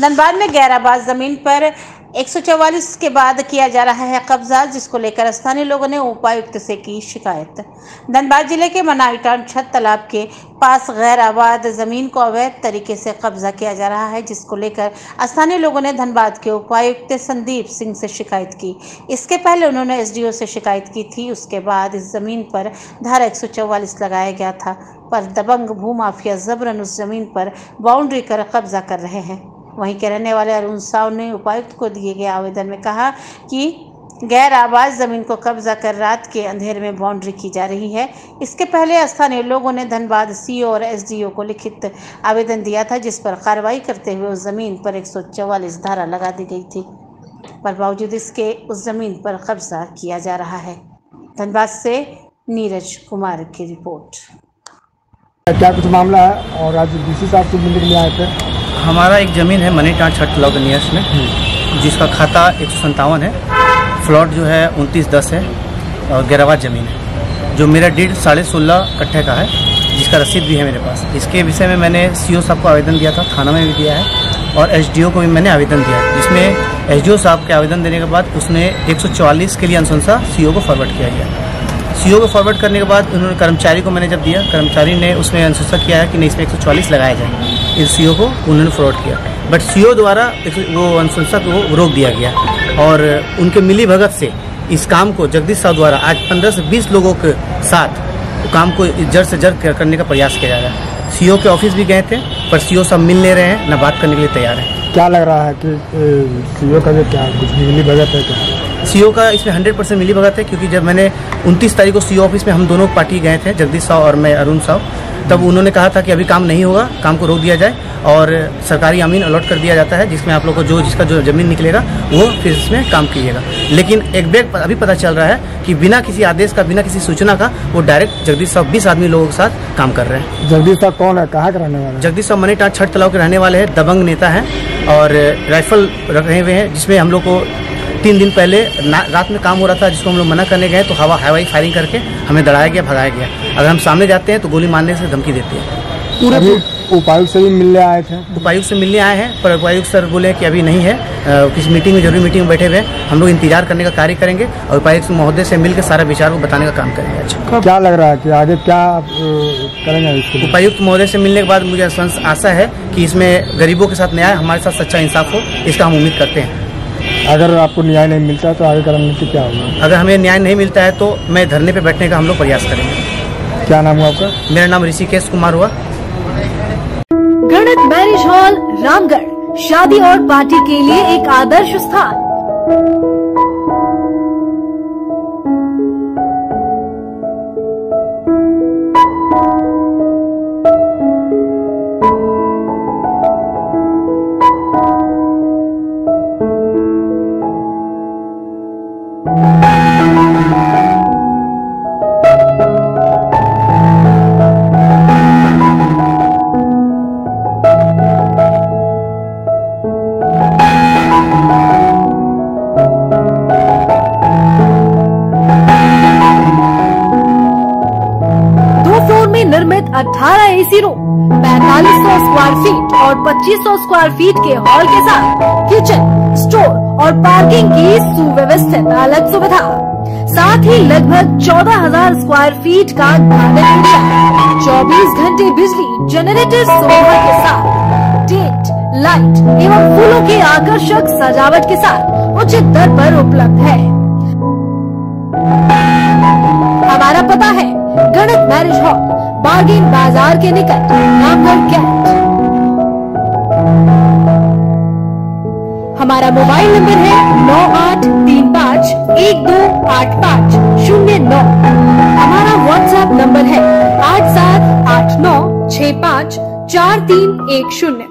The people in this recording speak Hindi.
धनबाद में गैर आबाद जमीन पर 144 के बाद किया जा रहा है कब्जा, जिसको लेकर स्थानीय लोगों ने उपायुक्त से की शिकायत। धनबाद जिले के मनाईटांड छत तालाब के पास गैर आबाद जमीन को अवैध तरीके से कब्जा किया जा रहा है, जिसको लेकर स्थानीय लोगों ने धनबाद के उपायुक्त संदीप सिंह से शिकायत की। इसके पहले उन्होंने एसडीओ से शिकायत की थी। उसके बाद इस जमीन पर धारा 144 लगाया गया था, पर दबंग भूमाफिया जबरन उस जमीन पर बाउंड्री कर कब्जा कर रहे हैं। वहीं के रहने वाले अरुण साव ने उपायुक्त को दिए गए आवेदन में कहा कि गैर आबाद जमीन को कब्जा कर रात के अंधेरे में बाउंड्री की जा रही है। इसके पहले स्थानीय लोगों ने धनबाद सीओ और एसडीओ को लिखित आवेदन दिया था, जिस पर कार्रवाई करते हुए उस जमीन पर 144 धारा लगा दी गई थी, पर बावजूद इसके उस जमीन पर कब्जा किया जा रहा है। धनबाद से नीरज कुमार की रिपोर्ट। क्या कुछ मामला है और आज डीसी साहब को मिलने के लिए आए थे? हमारा एक ज़मीन है मनीटांड छठ तालाब के नियर्स में, जिसका खाता 157 है, प्लॉट जो है 2910 है और गैर आबाद ज़मीन है, जो मेरा डीड 16.5 कट्ठे का है, जिसका रसीद भी है मेरे पास। इसके विषय में मैंने सीओ साहब को आवेदन दिया था, थाना में भी दिया है और एसडीओ को भी मैंने आवेदन दिया है, जिसमें एसडीओ साहब के आवेदन देने के बाद उसने 144 के लिए अनुशंसा सीओ को फॉरवर्ड किया गया। सीओ को फॉरवर्ड करने के बाद उन्होंने कर्मचारी को मैंने जब दिया, कर्मचारी ने उसमें अनुशंसा किया है कि नहीं इसमें 144 लगाया जाए। इस सीओ को उन्होंने फॉरवर्ड किया, बट सीओ द्वारा वो अनुशंसा को रोक दिया गया और उनके मिली भगत से इस काम को जगदीश साहब द्वारा आज 15 से 20 लोगों के साथ काम को जड़ से जड़ करने का प्रयास किया जा रहा है। सीओ के ऑफिस भी गए थे, पर सीओ सब मिल ले रहे हैं, न बात करने के लिए तैयार है। क्या लग रहा है कि सीओ का क्या कुछ मिली भगत है क्या? सीओ का इसमें 100% मिली भगत है, क्योंकि जब मैंने 29 तारीख को सीओ ऑफिस में हम दोनों पार्टी गए थे, जगदीश साहब और मैं अरुण साहब, तब उन्होंने कहा था कि अभी काम नहीं होगा, काम को रोक दिया जाए और सरकारी अमीन अलॉट कर दिया जाता है, जिसमें आप लोग को जिसका जो जमीन निकलेगा वो फिर इसमें काम कीजिएगा। लेकिन एक बैग अभी पता चल रहा है कि बिना किसी आदेश का, बिना किसी सूचना का वो डायरेक्ट जगदीश साहब 20 आदमी लोगों के साथ काम कर रहे हैं। जगदीश साहब कौन है, कहाँ के रहने वाले हैं? जगदीश साहब मनीटांड छठ तालाब के रहने वाले हैं, दबंग नेता हैं और राइफल रखे हुए हैं, जिसमें हम लोग को 3 दिन पहले रात में काम हो रहा था, जिसको हम लोग मना करने गए तो हवाई फायरिंग करके हमें दड़ाया गया, भगाया गया। अगर हम सामने जाते हैं तो गोली मारने से धमकी देते हैं। पूरे उपायुक्त से भी मिलने आए थे? उपायुक्त से मिलने आए हैं, पर उपायुक्त सर बोले कि अभी नहीं है, किसी मीटिंग में, जरूरी मीटिंग में बैठे हुए हैं, हम लोग इंतजार करने का कार्य करेंगे और उपायुक्त महोदय से मिलकर सारा विचार को बताने का काम करेंगे। अच्छा, क्या लग रहा है कि आगे क्या करेंगे इसके? उपायुक्त महोदय से मिलने के बाद मुझे आशा है कि इसमें गरीबों के साथ न्याय, हमारे साथ सच्चा इंसाफ हो, इसका हम उम्मीद करते हैं। अगर आपको न्याय नहीं मिलता है तो आगे का रणनीति क्या होगा? अगर हमें न्याय नहीं मिलता है तो मैं धरने पे बैठने का हम लोग प्रयास करेंगे। क्या नाम हुआ आपका? मेरा नाम ऋषिकेश कुमार हुआ। गणित मैरिज हॉल रामगढ़, शादी और पार्टी के लिए एक आदर्श स्थान। निर्मित 18 एसी रूम, 4500 स्क्वायर फीट और 2500 स्क्वायर फीट के हॉल के साथ किचन, स्टोर और पार्किंग की सुव्यवस्थित अलग सुविधा, साथ ही लगभग 14,000 स्क्वायर फीट का गार्डन एरिया, 24 घंटे बिजली जनरेटर सुविधा के साथ, टेंट, लाइट एवं फूलों के आकर्षक सजावट के साथ उचित दर पर उपलब्ध है। हमारा पता है गणित मैरिज हॉल, बार्गेन बाजार के निकट, रामगढ़ कैंट। हमारा मोबाइल नंबर है 9835128509। हमारा व्हाट्सएप नंबर है 8789654310।